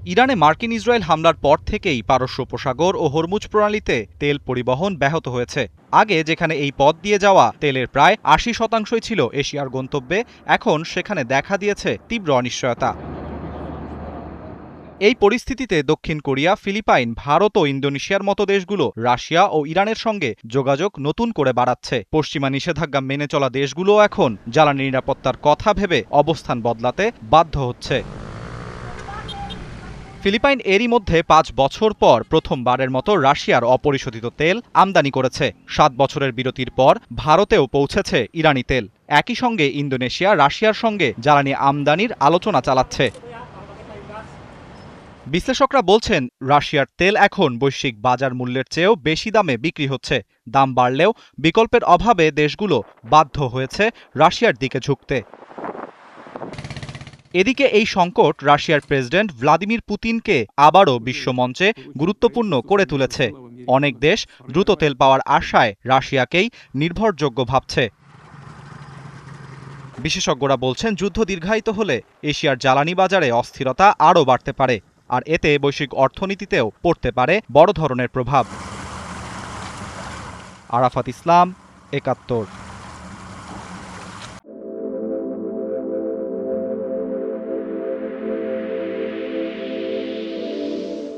ইরানে মার্কিন ইসরায়েল হামলার পর থেকেই পারস্য উপসাগর ও হরমুজ প্রণালীতে তেল পরিবহন ব্যাহত হয়েছে। আগে যেখানে এই পথ দিয়ে যাওয়া তেলের প্রায় ৮০% ছিল এশিয়ার গন্তব্যে, এখন সেখানে দেখা দিয়েছে তীব্র অনিশ্চয়তা। এই পরিস্থিতিতে দক্ষিণ কোরিয়া, ফিলিপাইন, ভারত ও ইন্দোনেশিয়ার মতো দেশগুলো রাশিয়া ও ইরানের সঙ্গে যোগাযোগ নতুন করে বাড়াচ্ছে। পশ্চিমা নিষেধাজ্ঞা মেনে চলা দেশগুলোও এখন জ্বালানি নিরাপত্তার কথা ভেবে অবস্থান বদলাতে বাধ্য হচ্ছে। ফিলিপাইন এরই মধ্যে ৫ বছর পর প্রথমবারের মতো রাশিয়ার অপরিশোধিত তেল আমদানি করেছে। ৭ বছরের বিরতির পর ভারতেও পৌঁছেছে ইরানি তেল। একই সঙ্গে ইন্দোনেশিয়া রাশিয়ার সঙ্গে জ্বালানি আমদানির আলোচনা চালাচ্ছে। বিশ্লেষকরা বলছেন, রাশিয়ার তেল এখন বৈশ্বিক বাজার মূল্যের চেয়েও বেশি দামে বিক্রি হচ্ছে। দাম বাড়লেও বিকল্পের অভাবে দেশগুলো বাধ্য হয়েছে রাশিয়ার দিকে ঝুঁকতে। এদিকে এই সংকট রাশিয়ার প্রেসিডেন্ট ভ্লাদিমির পুতিনকে আবারও বিশ্বমঞ্চে গুরুত্বপূর্ণ করে তুলেছে। অনেক দেশ দ্রুত তেল পাওয়ার আশায় রাশিয়াকেই নির্ভরযোগ্য ভাবছে। বিশেষজ্ঞরা বলছেন, যুদ্ধ দীর্ঘায়িত হলে এশিয়ার জ্বালানি বাজারে অস্থিরতা আরও বাড়তে পারে, আর এতে বৈশ্বিক অর্থনীতিতেও পড়তে পারে বড় ধরনের প্রভাব। আরাফাত ইসলাম, ৭১।